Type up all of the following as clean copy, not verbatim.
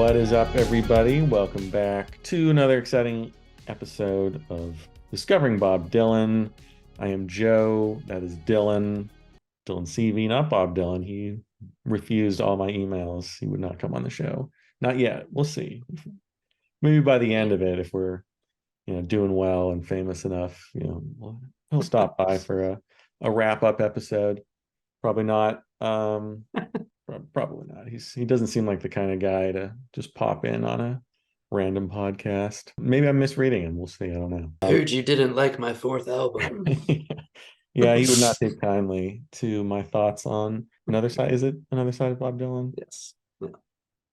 What is up, everybody? Welcome back to another exciting episode of Discovering Bob Dylan. I am Joe. That is Dylan. Dylan CV, not Bob Dylan. He refused all my emails. He would not come on the show. Not yet. We'll see. Maybe by the end of it, if we're doing well and famous enough, he'll stop by for a wrap-up episode. Probably not. Probably not. He doesn't seem like the kind of guy to just pop in on a random podcast. Maybe I'm misreading him. We'll see. I don't know. I heard you didn't like my fourth album. Yeah, he would not take kindly to my thoughts on another side. Is it another side of Bob Dylan? Yes. Yeah.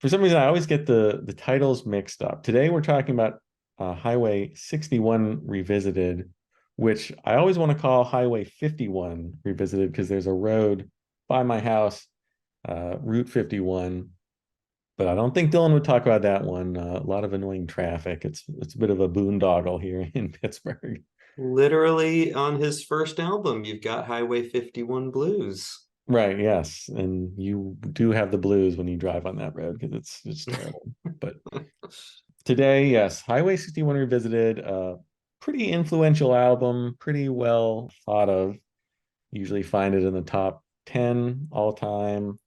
For some reason, I always get the titles mixed up. Today, we're talking about Highway 61 Revisited, which I always want to call Highway 51 Revisited because there's a road by my house, Route 51. But I don't think Dylan would talk about that one. A lot of annoying traffic. It's a bit of a boondoggle here in Pittsburgh. Literally on his first album, you've got Highway 51 Blues. Right, yes. And you do have the blues when you drive on that road because it's terrible. But today, yes, Highway 61 Revisited, pretty influential album, pretty well thought of. Usually find it in the top 10 all time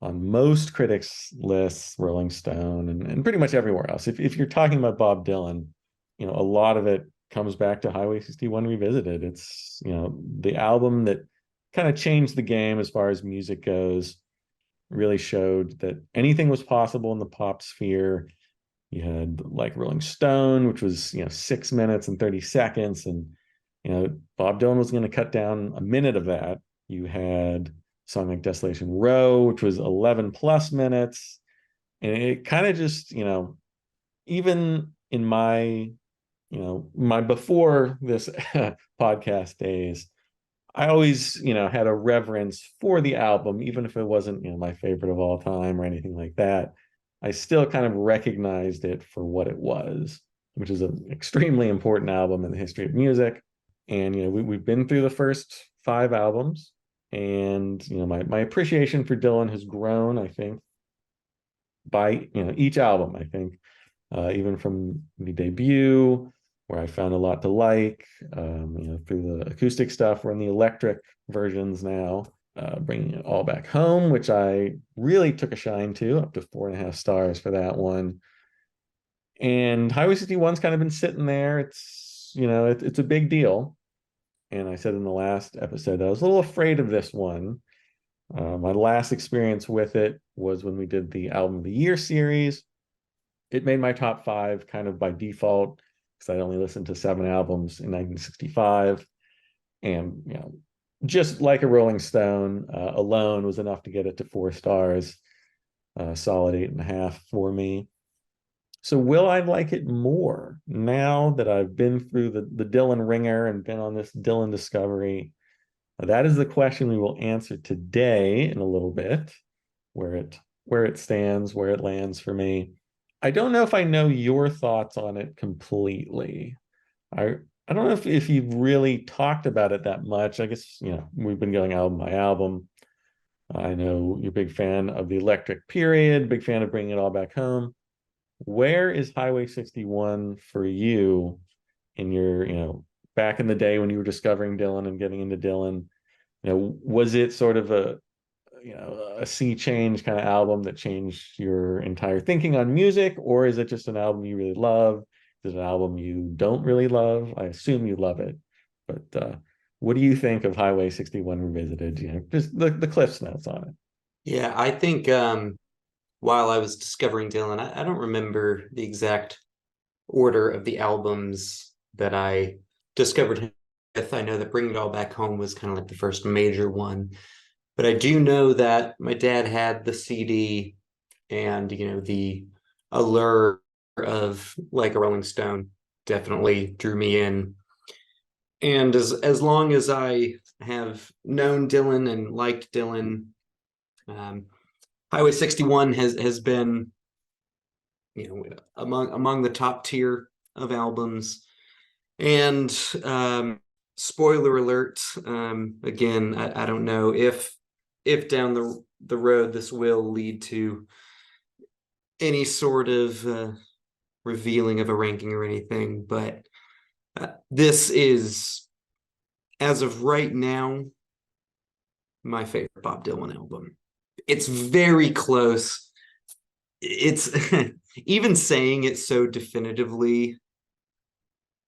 on most critics' lists, Rolling Stone, and pretty much everywhere else. If you're talking about Bob Dylan, a lot of it comes back to Highway 61 Revisited. It's, the album that kind of changed the game as far as music goes, really showed that anything was possible in the pop sphere. You had like Rolling Stone, which was 6 minutes and 30 seconds, and Bob Dylan was going to cut down a minute of that. You had a song like Desolation Row, which was 11 plus minutes, and it kind of just even in my my before this podcast days, I always, had a reverence for the album, even if it wasn't, my favorite of all time or anything like that. I still kind of recognized it for what it was, which is an extremely important album in the history of music. And, we've been through the first 5 albums, and, my appreciation for Dylan has grown, I think, by, each album, I think, even from the debut, where I found a lot to like, through the acoustic stuff. We're in the electric versions now, bringing it all back home, which I really took a shine to, up to 4.5 stars for that one. And Highway 61's kind of been sitting there. It's, it's a big deal. And I said in the last episode that I was a little afraid of this one. My last experience with it was when we did the Album of the Year series. It made my top 5 kind of by default, because I'd only listened to 7 albums in 1965. And, just like a Rolling Stone, alone was enough to get it to 4 stars, solid 8.5 for me. So will I like it more now that I've been through the Dylan ringer and been on this Dylan discovery? That is the question we will answer today in a little bit, where it stands, where it lands for me. I don't know if I know your thoughts on it completely. I don't know if you've really talked about it that much. I guess, we've been going album by album. I know you're a big fan of the electric period, big fan of bringing it all back home. Where is Highway 61 for you in your, back in the day when you were discovering Dylan and getting into Dylan? Was it sort of a sea change kind of album that changed your entire thinking on music, or is it just an album you really love? Is it an album you don't really love? I assume you love it, but what do you think of Highway 61 Revisited? Just the Cliff's Notes on it. Yeah, I think while I was discovering Dylan, I don't remember the exact order of the albums that I discovered him with. I know that Bring It All Back Home was kind of like the first major one. But I do know that my dad had the CD, and, the allure of like a Rolling Stone definitely drew me in. And as long as I have known Dylan and liked Dylan, Highway 61 has been, among the top tier of albums. And spoiler alert, again, I don't know if down the road this will lead to any sort of revealing of a ranking or anything, but this is, as of right now, my favorite Bob Dylan album. It's very close. It's even saying it so definitively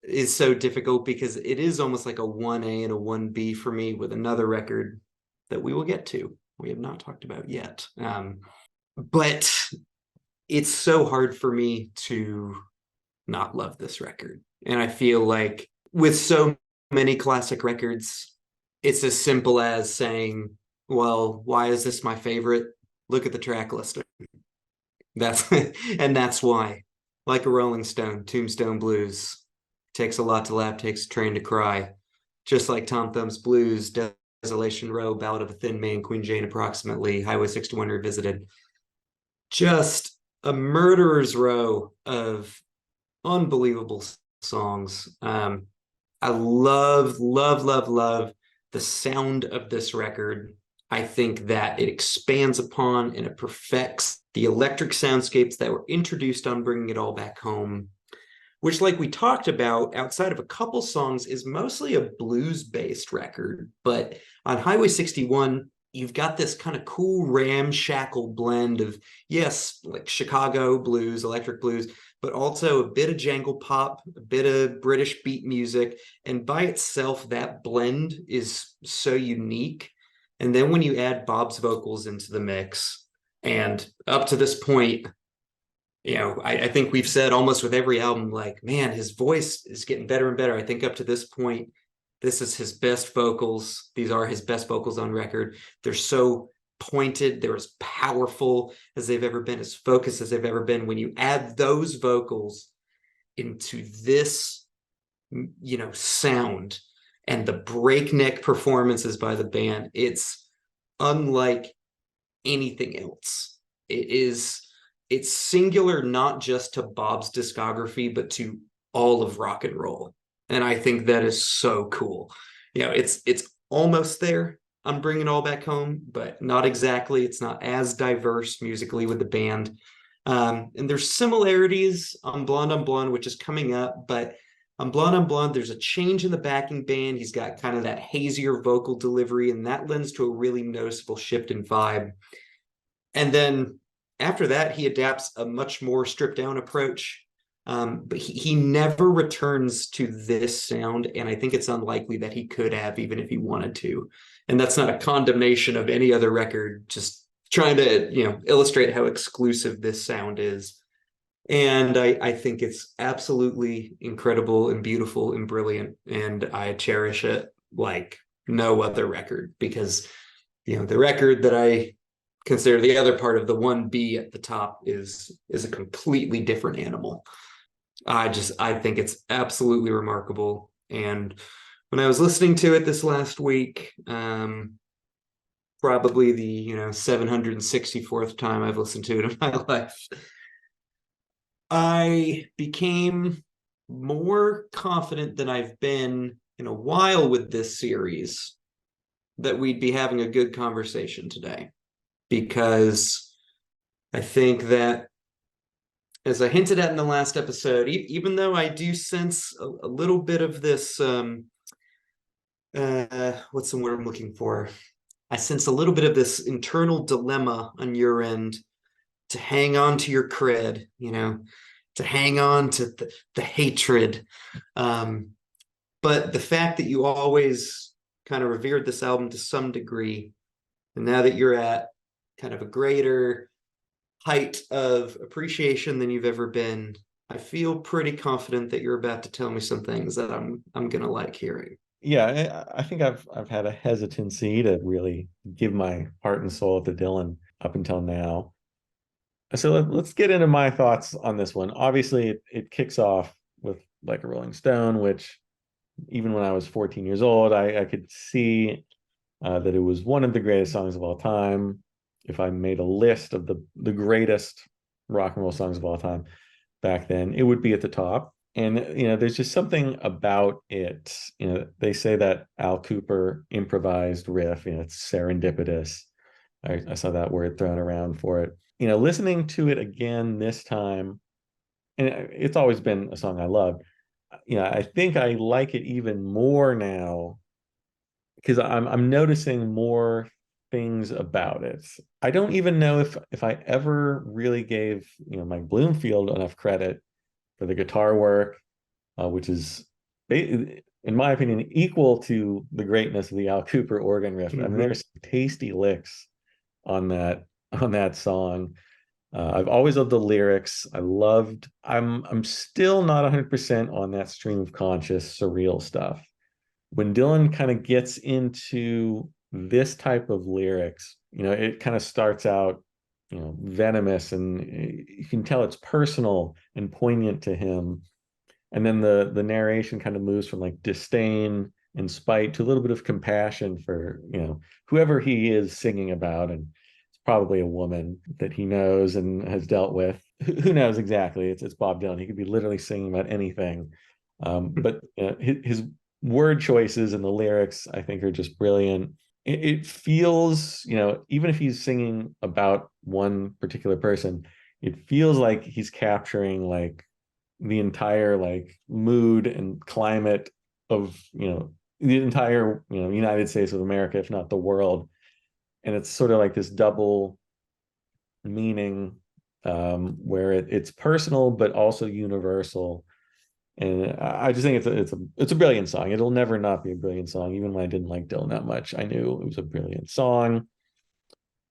is so difficult because it is almost like a 1A and a 1B for me with another record that we will get to. We have not talked about yet. But it's so hard for me to not love this record. And I feel like with so many classic records, it's as simple as saying, well, why is this my favorite? Look at the track listing. That's and that's why. Like a Rolling Stone, Tombstone Blues, takes a lot to laugh, takes a train to cry. Just like Tom Thumb's Blues, Desolation Row, Ballad of a Thin Man, Queen Jane approximately, Highway 61 Revisited. Just a murderer's row of unbelievable songs. I love the sound of this record. I think that it expands upon and it perfects the electric soundscapes that were introduced on Bringing It All Back Home, which, like we talked about, outside of a couple songs, is mostly a blues-based record. But on Highway 61, you've got this kind of cool ramshackle blend of, yes, like Chicago blues, electric blues, but also a bit of jangle pop, a bit of British beat music. And by itself, that blend is so unique. And then when you add Bob's vocals into the mix, and up to this point, I think we've said almost with every album, like, man, his voice is getting better and better. I think up to this point, this is his best vocals. These are his best vocals on record. They're so pointed. They're as powerful as they've ever been, as focused as they've ever been. When you add those vocals into this, sound and the breakneck performances by the band, it's unlike anything else. It's singular, not just to Bob's discography, but to all of rock and roll. And I think that is so cool. It's almost there on Bring It All Back Home, but not exactly. It's not as diverse musically with the band. And there's similarities on Blonde, which is coming up, but on Blonde, there's a change in the backing band. He's got kind of that hazier vocal delivery, and that lends to a really noticeable shift in vibe. And then after that, he adapts a much more stripped down approach. But he never returns to this sound, and I think it's unlikely that he could have, even if he wanted to. And that's not a condemnation of any other record, just trying to illustrate how exclusive this sound is. And I think it's absolutely incredible and beautiful and brilliant, and I cherish it like no other record, because the record that I consider the other part of the 1B at the top is a completely different animal. I think it's absolutely remarkable. And when I was listening to it this last week, probably the 764th time I've listened to it in my life, I became more confident than I've been in a while with this series that we'd be having a good conversation today. Because I think that, as I hinted at in the last episode, even though I do sense a little bit of this, what's the word I'm looking for? I sense a little bit of this internal dilemma on your end to hang on to your cred, to hang on to the hatred. But the fact that you always kind of revered this album to some degree, and now that you're at kind of a greater height of appreciation than you've ever been, I feel pretty confident that you're about to tell me some things that I'm gonna like hearing. Yeah, I think I've had a hesitancy to really give my heart and soul to Dylan up until now. So let's get into my thoughts on this one. Obviously, it kicks off with Like a Rolling Stone, which even when I was 14 years old, I could see that it was one of the greatest songs of all time. If I made a list of the greatest rock and roll songs of all time back then, it would be at the top. And there's just something about it. They say that Al Kooper improvised riff. It's serendipitous. I saw that word thrown around for it. You know, listening to it again this time, and it's always been a song I love. You know, I think I like it even more now because I'm noticing more things about it. I don't even know if I ever really gave, you know, Mike Bloomfield enough credit for the guitar work, which is, in my opinion, equal to the greatness of the Al Kooper organ riff. I mean, Mm-hmm. there's tasty licks on that song. I've always loved the lyrics. I'm still not 100% on that stream of conscious surreal stuff. When Dylan kind of gets into this type of lyrics, you know, it kind of starts out, you know, venomous, and you can tell it's personal and poignant to him. And then the narration kind of moves from like disdain and spite to a little bit of compassion for, you know, whoever he is singing about. And it's probably a woman that he knows and has dealt with. Who knows exactly? It's Bob Dylan. He could be literally singing about anything. But his word choices and the lyrics, I think, are just brilliant. It feels, you know, even if he's singing about one particular person, it feels like he's capturing like the entire like mood and climate of, you know, the entire, you know, United States of America, if not the world. And it's sort of like this double meaning, where it's personal but also universal. And I just think it's a brilliant song. It'll never not be a brilliant song. Even when I didn't like Dylan that much, I knew it was a brilliant song.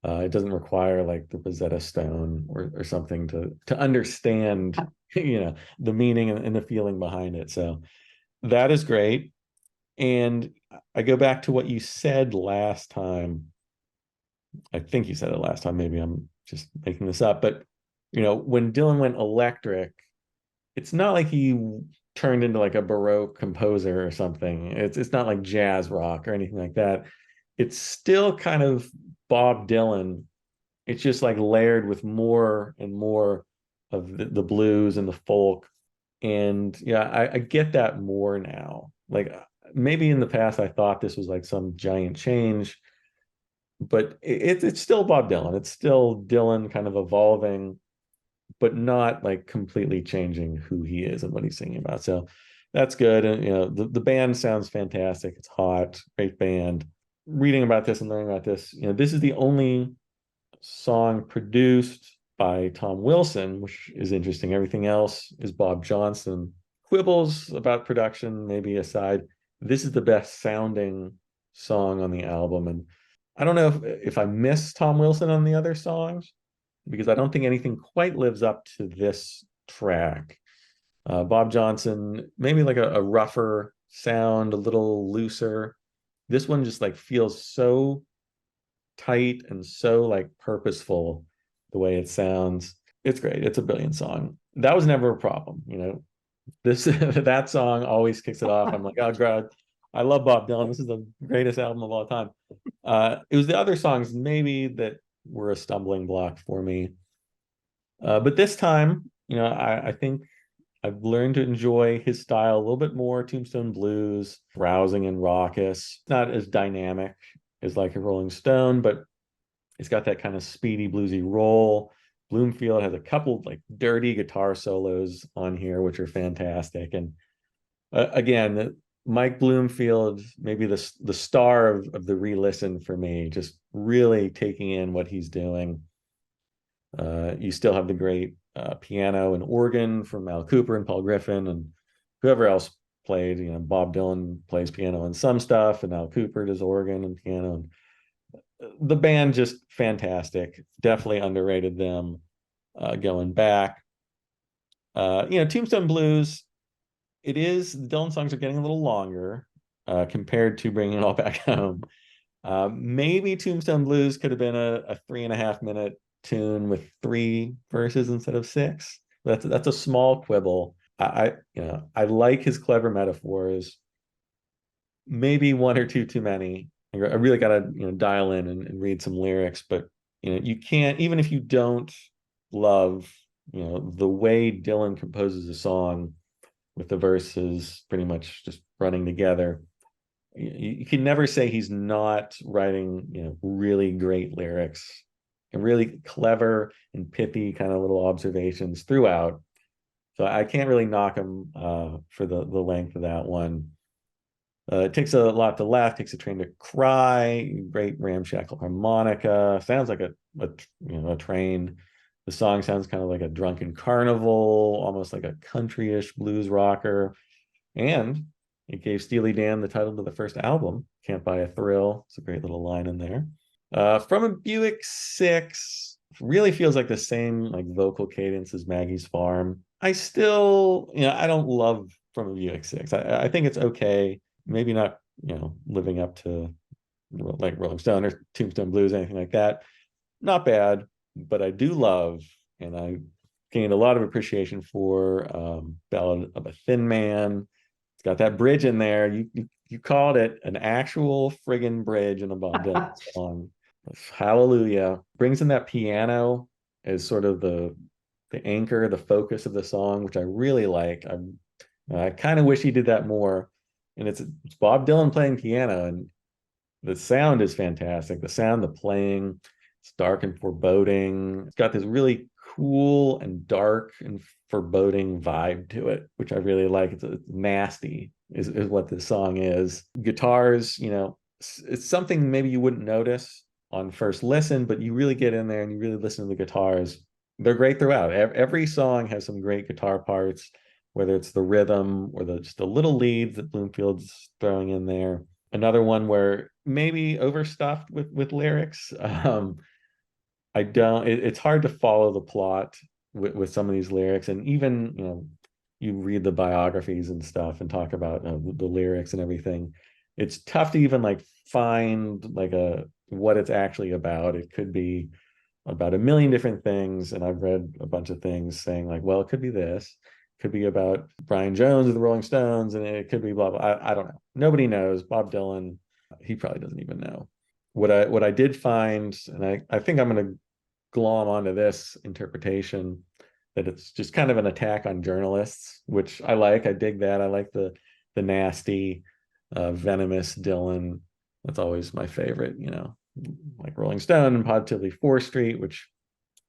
It doesn't require like the Rosetta Stone or something to understand, you know, the meaning and the feeling behind it. So that is great. And I go back to what you said last time. I think you said it last time. Maybe I'm just making this up, but you know, when Dylan went electric, it's not like he turned into like a Baroque composer or something. It's not like jazz rock or anything like that. It's still kind of Bob Dylan. It's just like layered with more and more of the blues and the folk. And yeah, I get that more now. Like maybe in the past I thought this was like some giant change, but it's still Bob Dylan. It's still Dylan kind of evolving, but not like completely changing who he is and what he's singing about. So that's good. And you know, the band sounds fantastic. It's hot, great band. Reading about this and learning about this, you know, this is the only song produced by Tom Wilson, which is interesting. Everything else is Bob Johnson. Quibbles about production, maybe aside, this is the best sounding song on the album. And I don't know if I miss Tom Wilson on the other songs, because I don't think anything quite lives up to this track. Bob Johnson, maybe like a rougher sound, a little looser. This one just like feels so tight and so like purposeful the way it sounds. It's great. It's a brilliant song. That was never a problem, you know. This that song always kicks it off. I'm like, oh god, I love Bob Dylan. This is the greatest album of all time. It was the other songs maybe that were a stumbling block for me. But this time, you know, I think I've learned to enjoy his style a little bit more. Tombstone Blues, rousing and raucous. Not as dynamic as like a Rolling Stone, but it's got that kind of speedy bluesy roll. Bloomfield has a couple like dirty guitar solos on here, which are fantastic. And again, Mike Bloomfield, maybe the star of the re-listen for me, just really taking in what he's doing. You still have the great piano and organ from Al Kooper and Paul Griffin and whoever else played. You know, Bob Dylan plays piano on some stuff, and Al Kooper does organ and piano. And the band just fantastic. Definitely underrated them going back. You know, Tombstone Blues. It is the Dylan songs are getting a little longer compared to Bringing It All Back Home. Maybe Tombstone Blues could have been a 3.5 minute tune with 3 verses instead of 6. That's a small quibble. You know, I like his clever metaphors. Maybe one or two too many. I really got to, you know, dial in and read some lyrics, but you know, you can't, even if you don't love, you know, the way Dylan composes a song with the verses pretty much just running together. you can never say he's not writing, really great lyrics and really clever and pithy kind of little observations throughout. So I can't really knock him for the length of that one. It takes a lot to laugh, takes a train to cry, great ramshackle harmonica, sounds like a train. The song sounds kind of like a drunken carnival, almost like a country-ish blues rocker. And it gave Steely Dan the title to the first album, Can't Buy a Thrill. It's a great little line in there. From a Buick 6, really feels like the same like vocal cadence as Maggie's Farm. I still, I don't love From a Buick 6. I think it's okay. Maybe not, living up to like Rolling Stone or Tombstone Blues, anything like that. Not bad, but I do love, and I gained a lot of appreciation for Ballad of a Thin Man. It's got that bridge in there. You called it an actual friggin' bridge in a Bob Dylan song. Hallelujah. Brings in that piano as sort of the anchor, the focus of the song, which I really like. I kind of wish he did that more. And it's Bob Dylan playing piano, and the sound is fantastic. The sound, the playing, it's dark and foreboding. It's got this really cool and dark and foreboding vibe to it, which I really like. It's nasty is what this song is. Guitars, it's something maybe you wouldn't notice on first listen, but you really get in there and you really listen to the guitars. They're great throughout. Every song has some great guitar parts, whether it's the rhythm or just the little leads that Bloomfield's throwing in there. Another one where maybe overstuffed with lyrics. It's hard to follow the plot with some of these lyrics. And even, you read the biographies and stuff and talk about the lyrics and everything. It's tough to even like find like what it's actually about. It could be about a million different things. And I've read a bunch of things saying like, well, it could be this. Could be about Brian Jones of the Rolling Stones, and it could be blah blah. I don't know. Nobody knows. Bob Dylan, he probably doesn't even know. What I did find, and I think I'm going to glom onto this interpretation, that it's just kind of an attack on journalists, which I like. I dig that. I like the nasty, venomous Dylan. That's always my favorite. Like Rolling Stone and Positively 4th Street, which,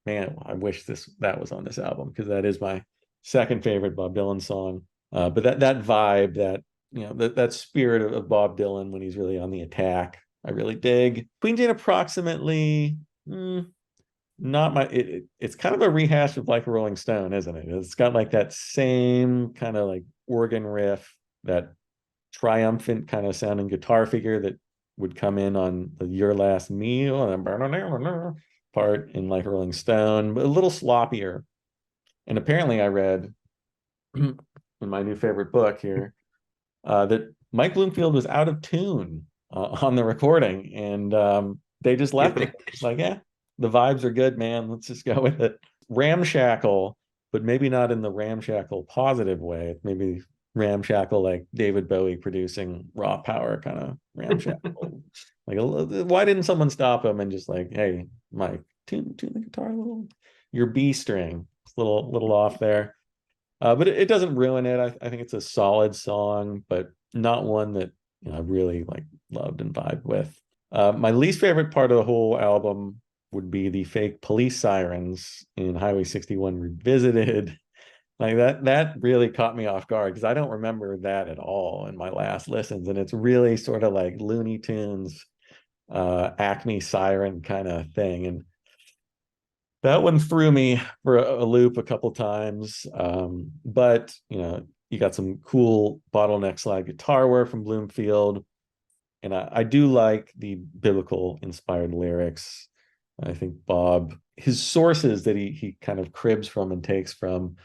man, I wish that was on this album, because that is my second favorite Bob Dylan song. But that vibe, that spirit of Bob Dylan when he's really on the attack, I really dig. Queen Jane approximately, not my. It's kind of a rehash of Like a Rolling Stone, isn't it? It's got like that same kind of like organ riff, that triumphant kind of sounding guitar figure that would come in on the Your Last Meal and part in Like a Rolling Stone, but a little sloppier. And apparently I read in my new favorite book here that Mike Bloomfield was out of tune on the recording, and they just left it. It's like, yeah, the vibes are good, man. Let's just go with it. Ramshackle, but maybe not in the ramshackle positive way. Maybe ramshackle like David Bowie producing Raw Power kind of ramshackle. Like, why didn't someone stop him and just like, hey, Mike, tune the guitar a little? Your B string, it's a little off there. But it doesn't ruin it. I think it's a solid song, but not one that I really like loved and vibed with. My least favorite part of the whole album would be the fake police sirens in Highway 61 Revisited. Like that really caught me off guard, because I don't remember that at all in my last listens, and it's really sort of like Looney Tunes, Acme siren kind of thing, and that one threw me for a loop a couple times. But you got some cool bottleneck slide guitar work from Bloomfield, and I do like the biblical inspired lyrics. I think Bob, his sources that he kind of cribs from and takes from,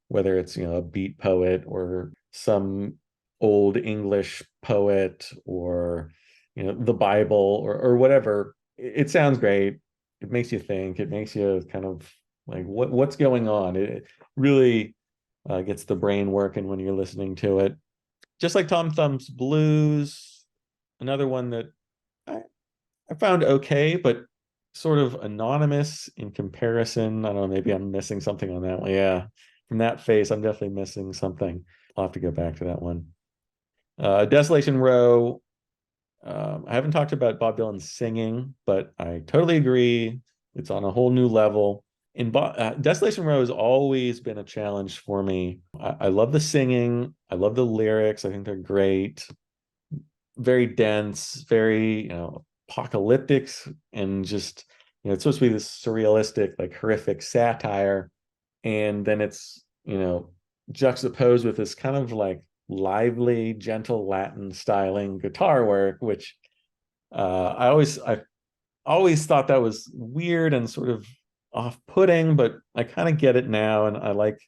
whether it's a beat poet or some old English poet or the Bible or whatever, it sounds great. It makes you think. It makes you kind of like, what's going on. It really gets the brain working when you're listening to it. Just like Tom Thumb's Blues, another one that I found okay, but sort of anonymous in comparison. I don't know, maybe I'm missing something on that one. Yeah, from that face, I'm definitely missing something. I'll have to go back to that one. Desolation Row, I haven't talked about Bob Dylan's singing, but I totally agree. It's on a whole new level. Desolation Row has always been a challenge for me. I love the singing. I love the lyrics. I think they're great. Very dense, very, apocalyptic, and just, it's supposed to be this surrealistic, like horrific satire. And then it's, juxtaposed with this kind of like lively, gentle Latin styling guitar work, which I always thought that was weird and sort of off-putting, but I kind of get it now, and I like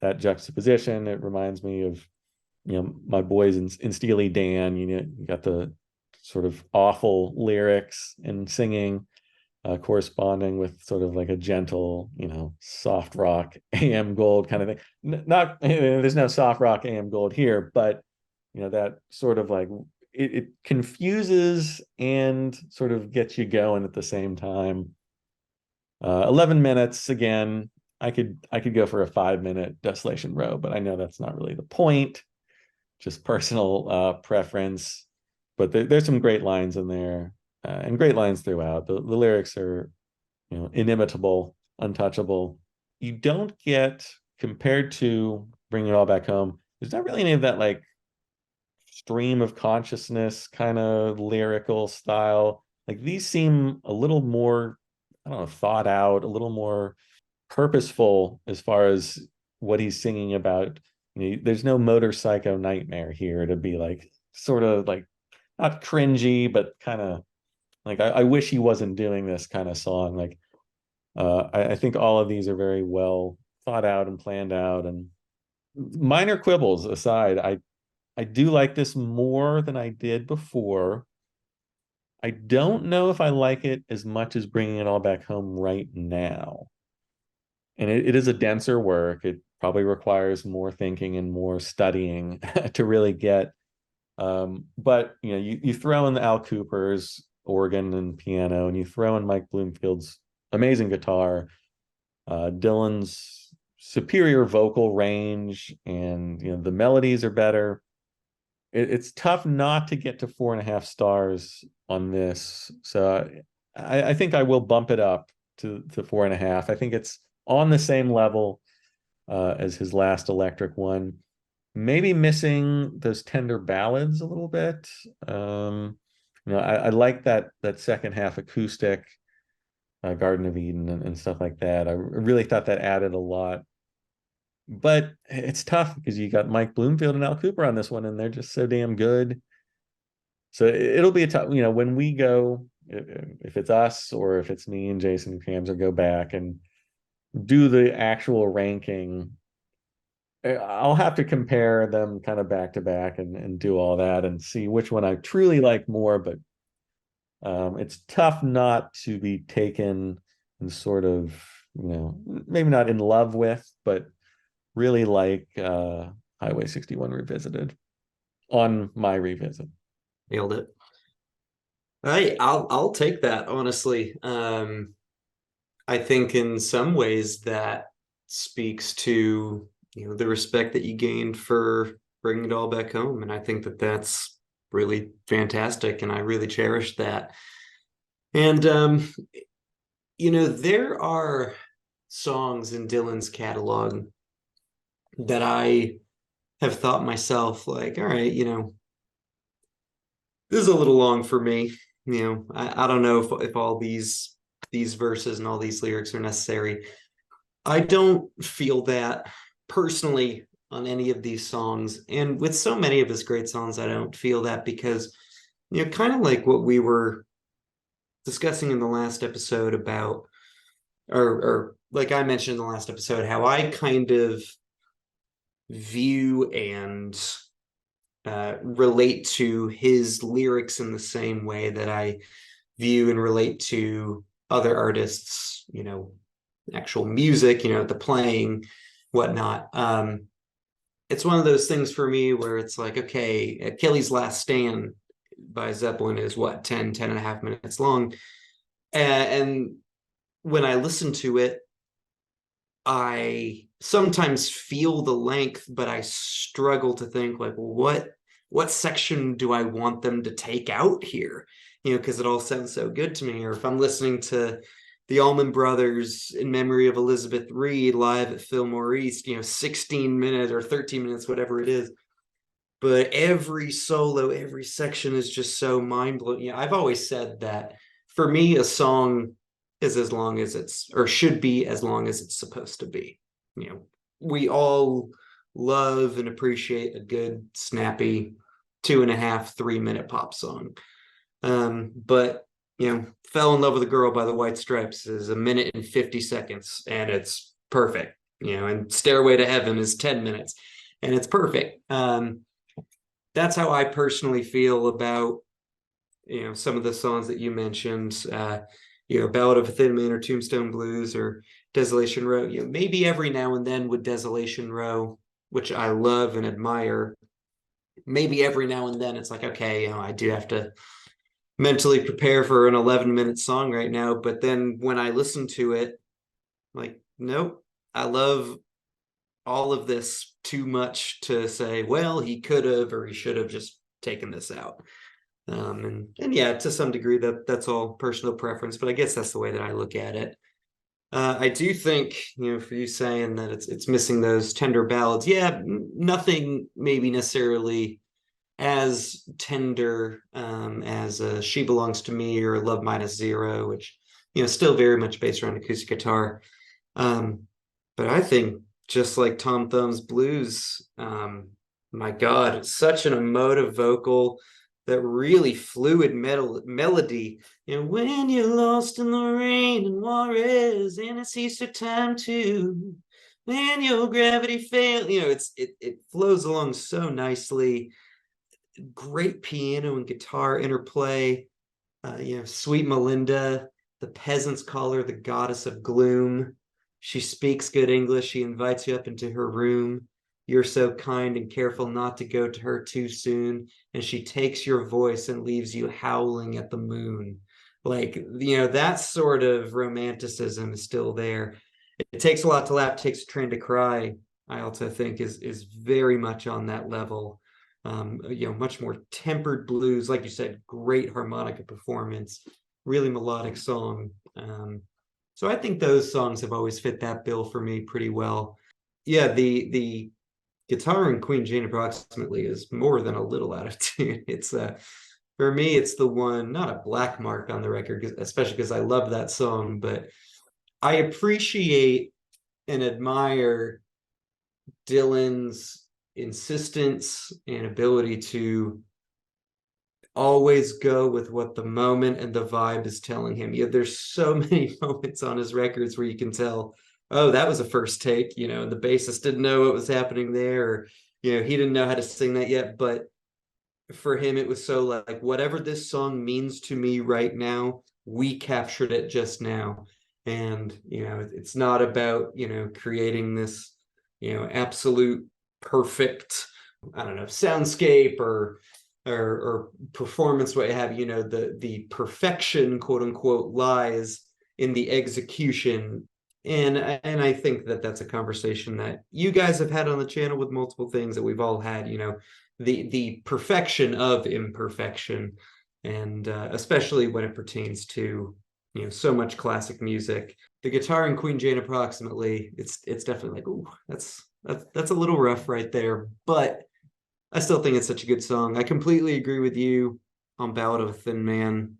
that juxtaposition. It reminds me of, my boys in Steely Dan. You got the sort of awful lyrics and singing, corresponding with sort of like a gentle, soft rock AM Gold kind of thing. Not there's no soft rock AM Gold here, but that sort of like it confuses and sort of gets you going at the same time. 11 minutes again. I could go for a 5-minute Desolation Row, but I know that's not really the point. Just personal preference. But there's some great lines in there, and great lines throughout. The lyrics are, inimitable, untouchable. You don't get, compared to Bring It All Back Home, there's not really any of that like stream of consciousness kind of lyrical style. Like these seem a little more, I don't know, thought out, a little more purposeful as far as what he's singing about. There's no motorcycle nightmare here to be like sort of like not cringy, but kind of like I wish he wasn't doing this kind of song. Like I think all of these are very well thought out and planned out. And minor quibbles aside, I do like this more than I did before. I don't know if I like it as much as Bringing It All Back Home right now. And it is a denser work. It probably requires more thinking and more studying to really get. But you throw in the Al Kooper's organ and piano, and you throw in Mike Bloomfield's amazing guitar, Dylan's superior vocal range, and the melodies are better. It's tough not to get to 4.5 stars on this. So I think I will bump it up to 4.5. I think it's on the same level as his last electric one. Maybe missing those tender ballads a little bit. I like that second half acoustic, Garden of Eden and stuff like that. I really thought that added a lot. But it's tough because you got Mike Bloomfield and Al Kooper on this one, and they're just so damn good. So it'll be a tough, when we go, if it's us or if it's me and Jason and Camser go back and do the actual ranking, I'll have to compare them kind of back to back and do all that and see which one I truly like more. But it's tough not to be taken and sort of, maybe not in love with, but really like Highway 61 Revisited on my revisit. Nailed it. I'll take that, honestly. I think in some ways that speaks to the respect that you gained for Bringing It All Back Home, and I think that that's really fantastic, and I really cherish that. And there are songs in Dylan's catalog that I have thought myself like, all right, this is a little long for me. I don't know if all these verses and all these lyrics are necessary. I don't feel that personally on any of these songs. And with so many of his great songs, I don't feel that because, kind of like what we were discussing in the last episode about, or like I mentioned in the last episode, how I kind of view and relate to his lyrics in the same way that I view and relate to other artists, actual music, the playing, whatnot. It's one of those things for me where it's like, okay, Achilles' Last Stand by Zeppelin is what, 10 and a half minutes long. And when I listen to it, I sometimes feel the length, but I struggle to think like, what what section do I want them to take out here? Because it all sounds so good to me. Or if I'm listening to the Allman Brothers in memory of Elizabeth Reed live at Fillmore East, 16 minutes or 13 minutes, whatever it is. But every solo, every section is just so mind-blowing. I've always said that for me, a song is as long as or should be as long as it's supposed to be. We all love and appreciate a good, snappy 2.5, 3-minute pop song. But Fell in Love with a Girl by the White Stripes is 1 minute and 50 seconds, and it's perfect. And Stairway to Heaven is 10 minutes, and it's perfect. That's how I personally feel about some of the songs that you mentioned. Ballad of a Thin Man or Tombstone Blues or Desolation Row. Maybe every now and then with Desolation Row, which I love and admire, maybe every now and then it's like, okay, I do have to mentally prepare for an 11-minute song right now. But then when I listen to it, like, nope, I love all of this too much to say, well, he could have or he should have just taken this out. And yeah, to some degree that's all personal preference, but I guess that's the way that I look at it. I do think, for you saying that it's missing those tender ballads. Yeah, nothing maybe necessarily as tender as She Belongs to Me or Love Minus Zero, which still very much based around acoustic guitar. But I think just like Tom Thumb's Blues, my God, such an emotive vocal, that really fluid melody. When you're lost in the rain in Juarez, and it's Easter time too, when your gravity fails, it flows along so nicely. Great piano and guitar interplay. Sweet Melinda, the peasants call her the goddess of gloom. She speaks good English. She invites you up into her room. You're so kind and careful not to go to her too soon. And she takes your voice and leaves you howling at the moon. Like, that sort of romanticism is still there. It takes a lot to laugh, takes a train to cry, I also think is very much on that level. Much more tempered blues, like you said, great harmonica performance, really melodic song. So I think those songs have always fit that bill for me pretty well. Yeah, the guitar in Queen Jane approximately is more than a little out of tune. It's for me, it's the one, not a black mark on the record, especially because I love that song, but I appreciate and admire Dylan's insistence and ability to always go with what the moment and the vibe is telling him. There's so many moments on his records where you can tell, oh, that was a first take, and the bassist didn't know what was happening there, or he didn't know how to sing that yet. But for him, it was so like, whatever this song means to me right now, we captured it just now. And it's not about creating this absolute perfect, I don't know, soundscape or performance, what have you. The perfection, quote unquote, lies in the execution. And I think that's a conversation that you guys have had on the channel with multiple things that we've all had, the perfection of imperfection, and especially when it pertains to so much classic music. The guitar in Queen Jane approximately, it's definitely like, ooh, that's a little rough right there, but I still think it's such a good song. I completely agree with you on Ballad of a Thin Man.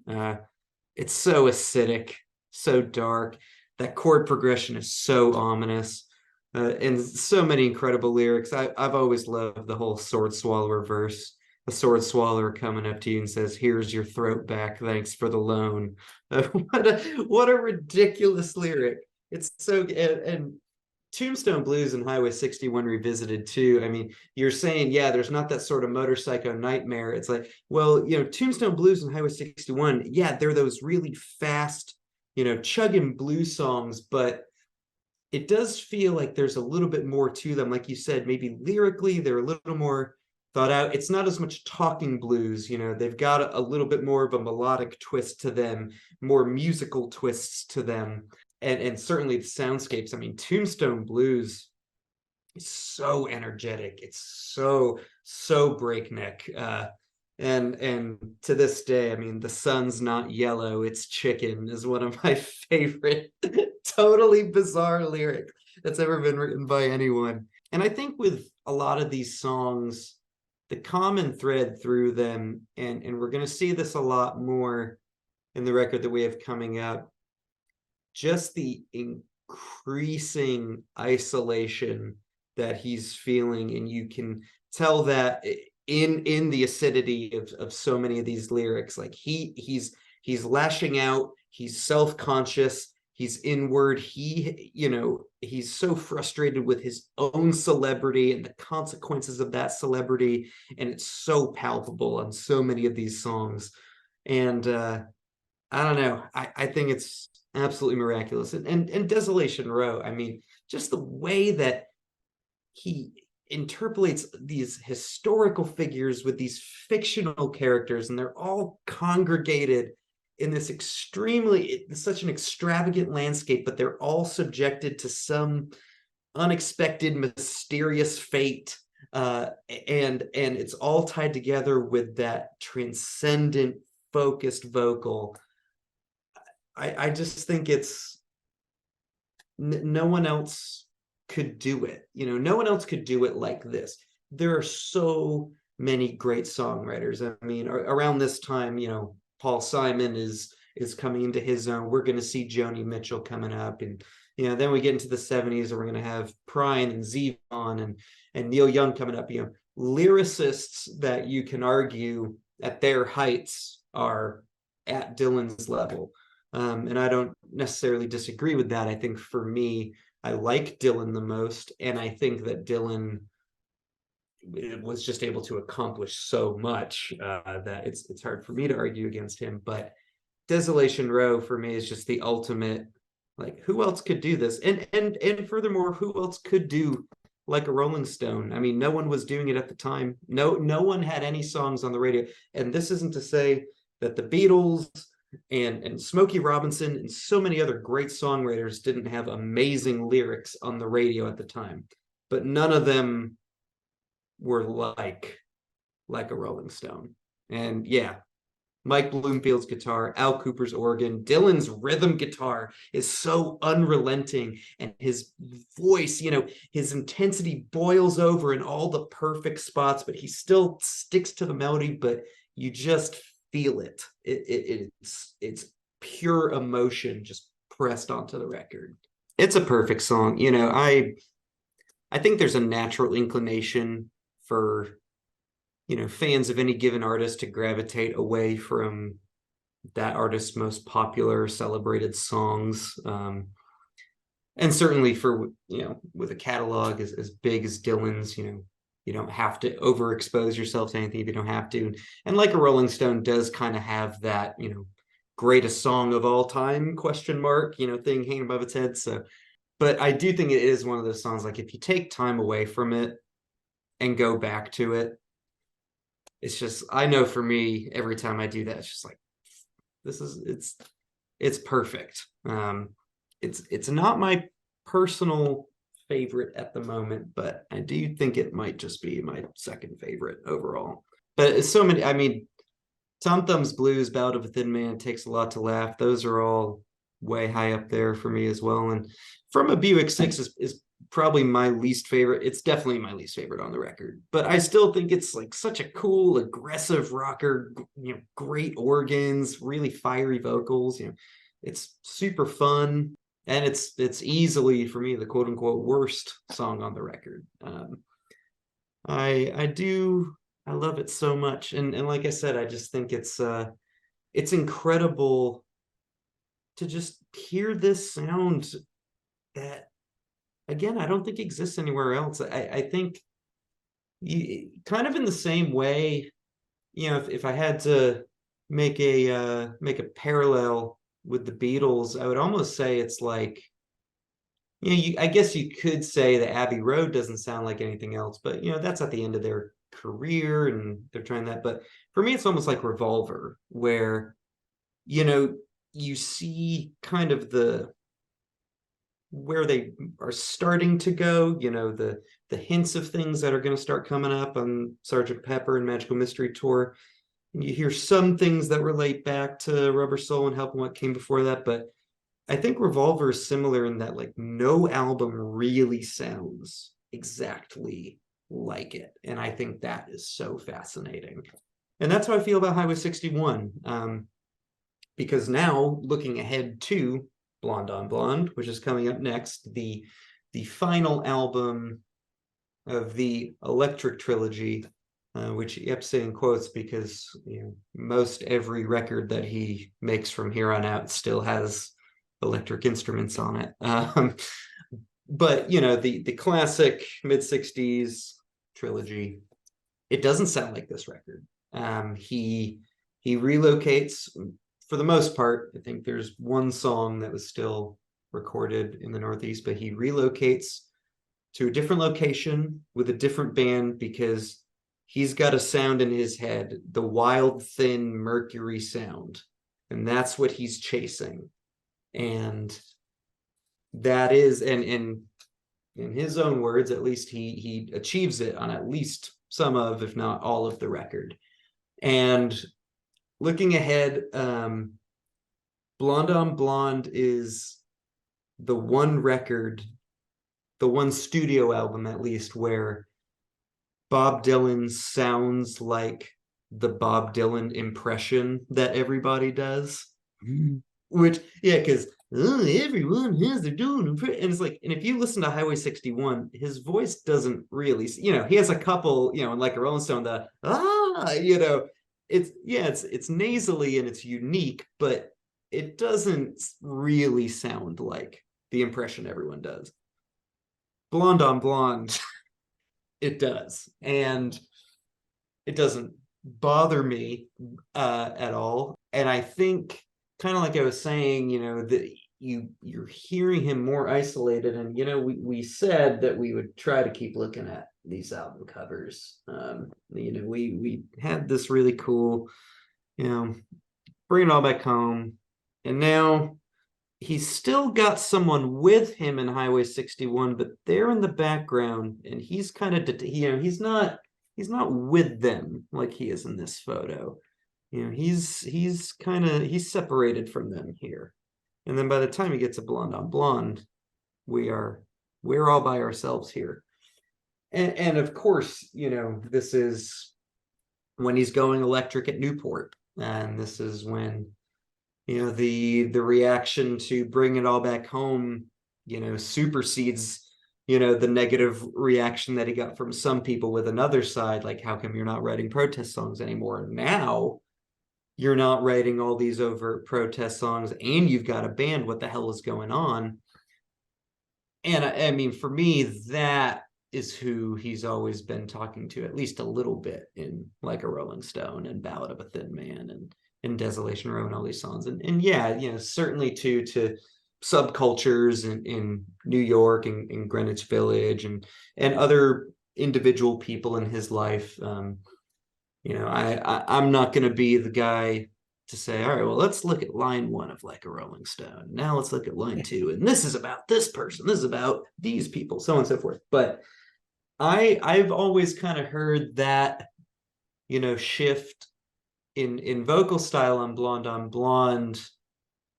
It's so acidic, so dark. That chord progression is so ominous, and so many incredible lyrics. I've always loved the whole sword swallower verse. The sword swallower coming up to you and says, "Here's your throat back. Thanks for the loan." What a ridiculous lyric. It's so, and Tombstone Blues and Highway 61 Revisited too. I mean, you're saying, yeah, there's not that sort of motorcycle nightmare. It's like, well, Tombstone Blues and Highway 61, yeah, they're those really fast, chugging blues songs, but it does feel like there's a little bit more to them. Like you said, maybe lyrically, they're a little more thought out. It's not as much talking blues, they've got a little bit more of a melodic twist to them, more musical twists to them. And certainly the soundscapes. I mean, Tombstone Blues is so energetic. It's so so breakneck. And to this day, I mean, the sun's not yellow, it's chicken is one of my favorite totally bizarre lyrics that's ever been written by anyone. And I think with a lot of these songs, the common thread through them, and we're going to see this a lot more in the record that we have coming up, just the increasing isolation that he's feeling. And you can tell that in the acidity of so many of these lyrics. Like he's lashing out, he's self-conscious, he's inward, he's so frustrated with his own celebrity and the consequences of that celebrity, and it's so palpable on so many of these songs. And I don't know, I think it's absolutely miraculous. And Desolation Row, I mean, just the way that he interpolates these historical figures with these fictional characters, and they're all congregated in this such an extravagant landscape, but they're all subjected to some unexpected, mysterious fate. And it's all tied together with that transcendent, focused vocal. I just think it's no one else could do it. No one else could do it like this. There are so many great songwriters. I mean, around this time, Paul Simon is coming into his own. We're going to see Joni Mitchell coming up, and then we get into the 70s, and we're going to have Prine and Zevon and Neil Young coming up. Lyricists that you can argue at their heights are at Dylan's level. And I don't necessarily disagree with that. I think for me, I like Dylan the most, and I think that Dylan was just able to accomplish so much that it's hard for me to argue against him. But Desolation Row for me is just the ultimate. Like, who else could do this? And furthermore, who else could do Like a Rolling Stone? I mean, no one was doing it at the time. No one had any songs on the radio. And this isn't to say that the Beatles and Smokey Robinson and so many other great songwriters didn't have amazing lyrics on the radio at the time, but none of them were like a Rolling Stone. And yeah, Mike Bloomfield's guitar, Al Kooper's organ, Dylan's rhythm guitar is so unrelenting, and his voice, his intensity boils over in all the perfect spots, but he still sticks to the melody, but you just feel it. It's pure emotion just pressed onto the record. It's a perfect song. I think there's a natural inclination for fans of any given artist to gravitate away from that artist's most popular, celebrated songs. And certainly for with a catalog as big as Dylan's, you don't have to overexpose yourself to anything if you don't have to. And Like a Rolling Stone does kind of have that, greatest song of all time, thing hanging above its head. So, but I do think it is one of those songs, like if you take time away from it and go back to it, it's just, I know for me, every time I do that, it's just like, it's perfect. It's not my personal favorite at the moment, but I do think it might just be my second favorite overall. But it's so many. I mean, Tom Thumb's Blues, Ballad of a Thin Man, Takes a Lot to Laugh, those are all way high up there for me as well. And From a Buick 6 is probably my least favorite. It's definitely my least favorite on the record, but I still think it's like such a cool, aggressive rocker, great organs, really fiery vocals. It's super fun. And it's easily, for me, the quote unquote worst song on the record. I love it so much. And like I said, I just think it's incredible to just hear this sound that, again, I don't think exists anywhere else. I think kind of in the same way, if I had to make a parallel with the Beatles, I would almost say it's like, I guess you could say that Abbey Road doesn't sound like anything else, but that's at the end of their career and they're trying that. But for me, it's almost like Revolver, where you see kind of the where they are starting to go, you know, the hints of things that are going to start coming up on Sergeant Pepper and Magical Mystery Tour. And you hear some things that relate back to Rubber Soul and Help and what came before that, but I think Revolver is similar in that like no album really sounds exactly like it. And I think that is so fascinating. And that's how I feel about Highway 61. Because now looking ahead to Blonde on Blonde, which is coming up next, the final album of the Electric trilogy, which you have to say in quotes because most every record that he makes from here on out still has electric instruments on it. But the classic mid-60s trilogy, it doesn't sound like this record. He relocates for the most part. I think there's one song that was still recorded in the Northeast, but he relocates to a different location with a different band because he's got a sound in his head, the wild, thin Mercury sound, and that's what he's chasing. And that is, and in his own words, at least he achieves it on at least some of, if not all of the record. And looking ahead, Blonde on Blonde is the one record, the one studio album at least, where Bob Dylan sounds like the Bob Dylan impression that everybody does. Which, yeah, because everyone has their own impression. And it's like, and if you listen to Highway 61, his voice doesn't really, he has a couple, and like a Rolling Stone, it's nasally and it's unique, but it doesn't really sound like the impression everyone does. Blonde on Blonde, it does. And it doesn't bother me at all. And I think, kind of like I was saying, that you're hearing him more isolated. And, we said that we would try to keep looking at these album covers. We had this really cool, Bring It All Back Home. And now he's still got someone with him in Highway 61, but they're in the background, and he's kind of, he's not with them like he is in this photo. He's separated from them here. And then by the time he gets to Blonde on Blonde, we're all by ourselves here. And of course, this is when he's going electric at Newport. And this is when, the reaction to Bring It All Back Home, supersedes, the negative reaction that he got from some people with another side, like, how come you're not writing protest songs anymore? Now you're not writing all these overt protest songs and you've got a band. What the hell is going on? And I mean, for me, that is who he's always been talking to, at least a little bit, in Like a Rolling Stone and Ballad of a Thin Man and in Desolation Row and all these songs. And yeah, certainly to subcultures in New York and Greenwich Village and other individual people in his life. I'm not going to be the guy to say, all right, well, let's look at line 1 of Like a Rolling Stone. Now let's look at line 2. And this is about this person. This is about these people, so on and so forth. But I've always kind of heard that, shift in vocal style on Blonde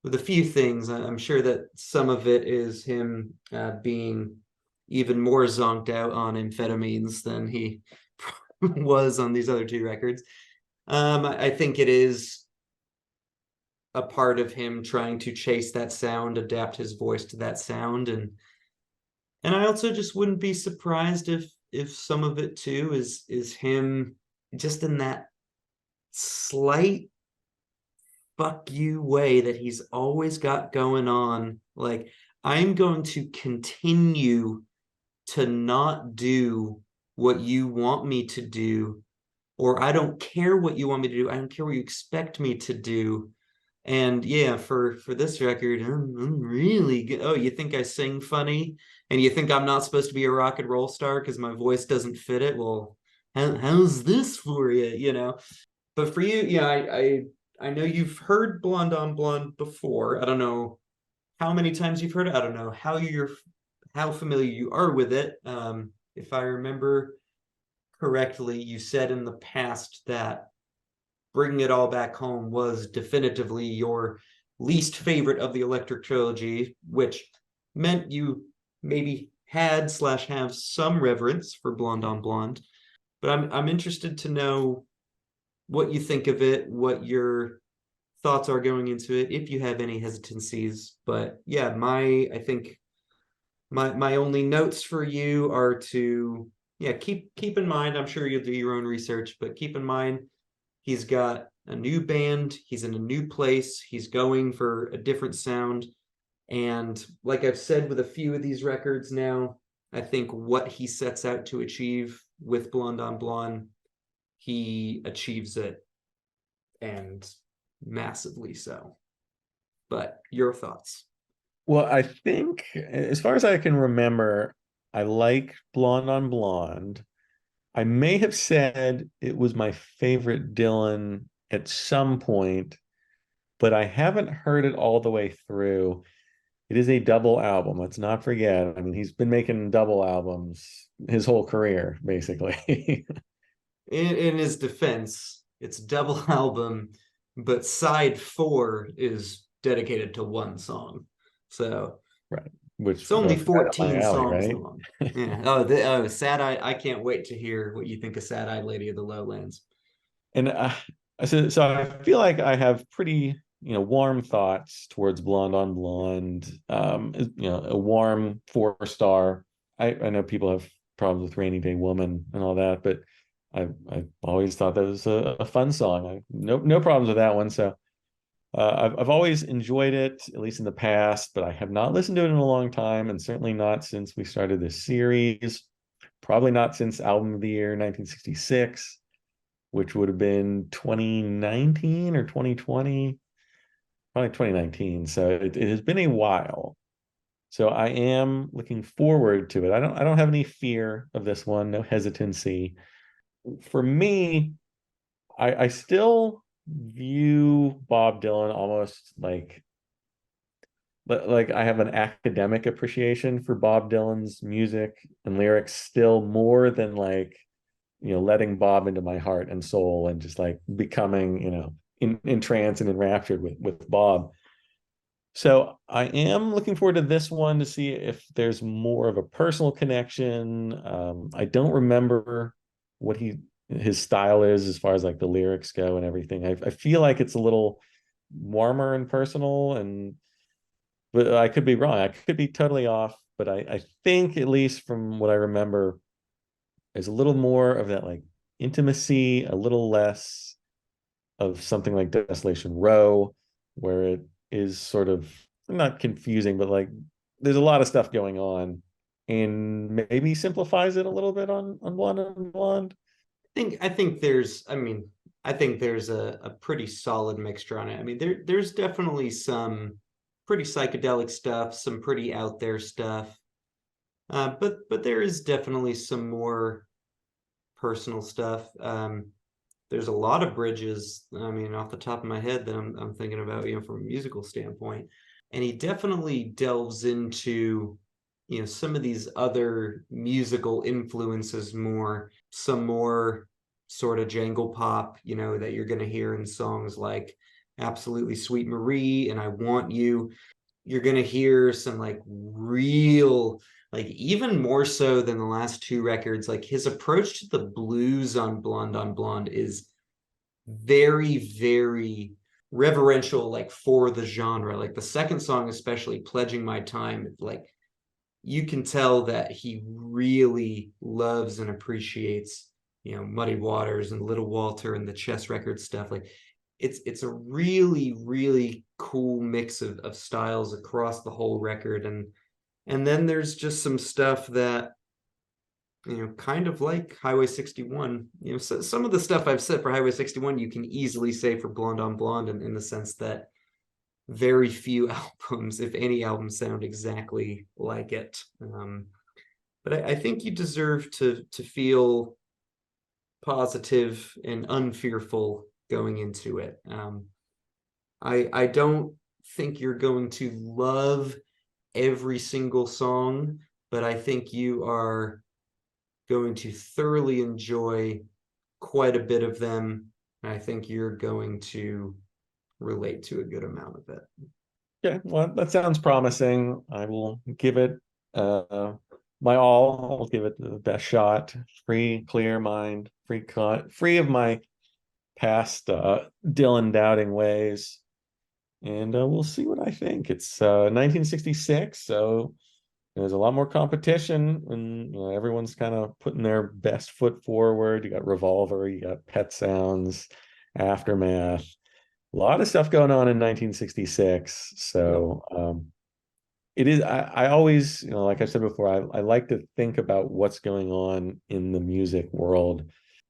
with a few things. I'm sure that some of it is him being even more zonked out on amphetamines than he was on these other 2 records. I think it is a part of him trying to chase that sound, adapt his voice to that sound. And I also just wouldn't be surprised if some of it too is him just in that slight fuck you way that he's always got going on. Like, I'm going to continue to not do what you want me to do, or I don't care what you want me to do. I don't care what you expect me to do. And yeah, for this record, I'm really good. Oh, you think I sing funny? And you think I'm not supposed to be a rock and roll star because my voice doesn't fit it? Well, how's this for you, But for you, yeah, I know you've heard Blonde on Blonde before. I don't know how many times you've heard it. I don't know how familiar you are with it. If I remember correctly, you said in the past that Bringing It All Back Home was definitively your least favorite of the Electric trilogy, which meant you maybe had slash have some reverence for Blonde on Blonde. But I'm interested to know what you think of it, what your thoughts are going into it, if you have any hesitancies. But yeah, I think my only notes for you are to, yeah, keep in mind, I'm sure you'll do your own research, but keep in mind he's got a new band, he's in a new place, he's going for a different sound. And like I've said with a few of these records now, I think what he sets out to achieve with Blonde on Blonde, he achieves it, and massively so. But your thoughts? Well, I think as far as I can remember, I like Blonde on Blonde. I may have said it was my favorite Dylan at some point, but I haven't heard it all the way through. It is a double album. Let's not forget. I mean, he's been making double albums his whole career, basically. In his defense, it's double album, but side 4 is dedicated to one song. So Right. Which it's only that's right up my 14 alley, songs right? long. Yeah. Sad Eye. I can't wait to hear what you think of Sad Eyed Lady of the Lowlands. And so I feel like I have pretty, warm thoughts towards Blonde on Blonde. A warm 4 star. I know people have problems with Rainy Day Woman and all that, but I've always thought that was a fun song. No problems with that one. So I've always enjoyed it, at least in the past, but I have not listened to it in a long time, and certainly not since we started this series. Probably not since album of the year 1966, which would have been 2019 or 2020, probably 2019. So it has been a while. So I am looking forward to it. I don't have any fear of this one, no hesitancy. For me, I still view Bob Dylan almost like I have an academic appreciation for Bob Dylan's music and lyrics still more than like letting Bob into my heart and soul and just like becoming entranced and enraptured with Bob. So I am looking forward to this one to see if there's more of a personal connection. I don't remember what his style is as far as like the lyrics go and everything. I feel like it's a little warmer and personal, but I could be wrong. I could be totally off, but I think at least from what I remember, there's a little more of that like intimacy, a little less of something like Desolation Row, where it is sort of not confusing, but like there's a lot of stuff going on, and maybe simplifies it a little bit on Blonde on Blonde. I think there's a pretty solid mixture on it. I mean, there's definitely some pretty psychedelic stuff, some pretty out there stuff. But there is definitely some more personal stuff. There's a lot of bridges, I mean, off the top of my head that I'm thinking about, from a musical standpoint. And he definitely delves into, some of these other musical influences more, some more sort of jangle pop, that you're going to hear in songs like Absolutely Sweet Marie and I Want You. You're going to hear some like real, like even more so than the last 2 records, like his approach to the blues on Blonde is very, very reverential, like for the genre. Like the second song, especially Pledging My Time, like you can tell that he really loves and appreciates, Muddy Waters and Little Walter and the Chess Record stuff. Like it's a really, really cool mix of styles across the whole record. And then there's just some stuff that, kind of like Highway 61. So some of the stuff I've said for Highway 61, you can easily say for Blonde on Blonde, in the sense that very few albums, if any albums, sound exactly like it. But I think you deserve to feel positive and unfearful going into it. I don't think you're going to love every single song, but I think you are going to thoroughly enjoy quite a bit of them. And I think you're going to relate to a good amount of it. Okay, well, that sounds promising. I will give it my all. I'll give it the best shot. Free, clear mind, free of my past Dylan doubting ways. And we'll see what I think. It's 1966, so there's a lot more competition, and everyone's kind of putting their best foot forward. You got Revolver, you got Pet Sounds, Aftermath, a lot of stuff going on in 1966. So it is, I always, like I said before, I like to think about what's going on in the music world.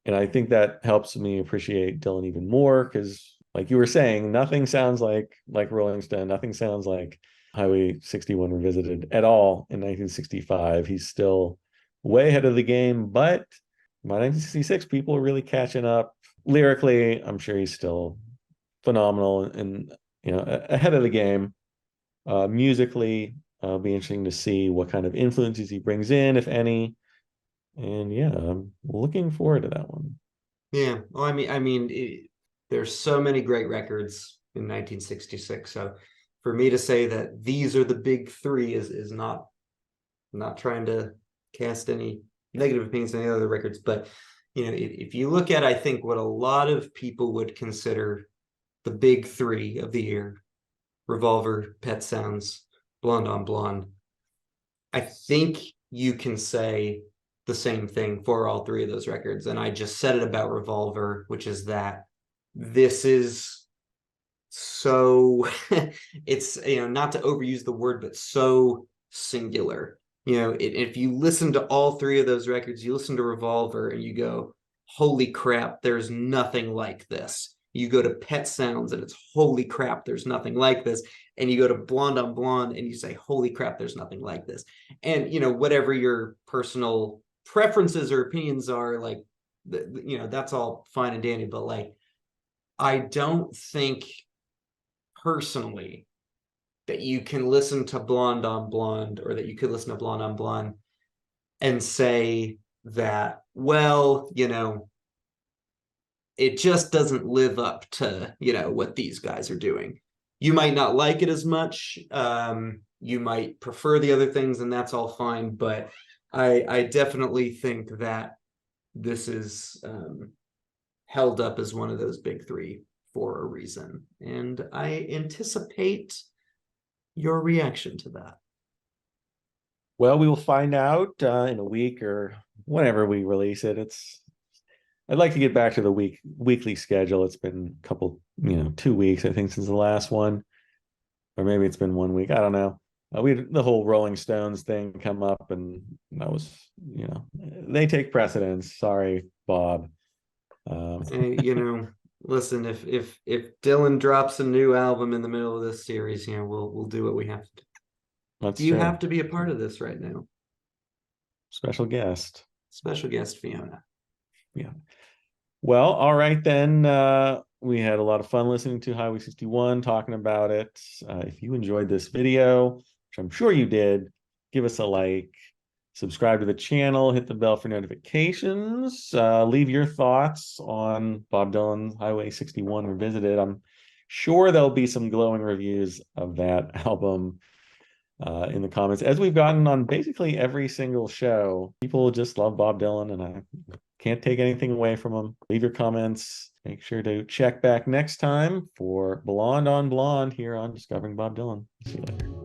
And I think that helps me appreciate Dylan even more because, like you were saying, nothing sounds like Rolling Stone. Nothing sounds like Highway 61 Revisited at all in 1965. He's still way ahead of the game, but by 1966, people are really catching up. Lyrically, I'm sure he's still phenomenal and ahead of the game. Musically, be interesting to see what kind of influences he brings in, if any. And yeah, I'm looking forward to that one. Yeah. Well, there's so many great records in 1966. So for me to say that these are the big three is not trying to cast any negative opinions on the other records. But if you look at, I think, what a lot of people would consider the big three of the year, Revolver, Pet Sounds, Blonde on Blonde, I think you can say the same thing for all three of those records. And I just said it about Revolver, which is that this is so it's not to overuse the word, but so singular. If you listen to all three of those records, you listen to Revolver and you go, holy crap, there's nothing like this. You go to Pet Sounds and it's holy crap, there's nothing like this. And you go to Blonde on Blonde and you say, holy crap, there's nothing like this. And whatever your personal preferences or opinions are, like that's all fine and dandy, but like I don't think personally that you can listen to Blonde on Blonde or that you could listen to Blonde on Blonde and say that, well, it just doesn't live up to what these guys are doing. You might not like it as much, you might prefer the other things, and that's all fine, but I definitely think that this is held up as one of those big three for a reason, and I anticipate your reaction to that. Well, we will find out in a week or whenever we release it. I'd like to get back to the weekly schedule. It's been a couple, 2 weeks, I think, since the last one, or maybe it's been 1 week. I don't know. We had the whole Rolling Stones thing come up, and that was, they take precedence. Sorry, Bob. Listen, if Dylan drops a new album in the middle of this series, we'll do what we have to do. That's you true. have to be a part of this right now. Special guest Fiona. Yeah. Well, all right then. We had a lot of fun listening to Highway 61, talking about it. If you enjoyed this video, which I'm sure you did, give us a like, subscribe to the channel, hit the bell for notifications, leave your thoughts on Bob Dylan's Highway 61 Revisited. I'm sure there'll be some glowing reviews of that album in the comments, as we've gotten on basically every single show. People just love Bob Dylan, and I can't take anything away from them. Leave your comments. Make sure to check back next time for Blonde on Blonde here on Discovering Bob Dylan. See you later.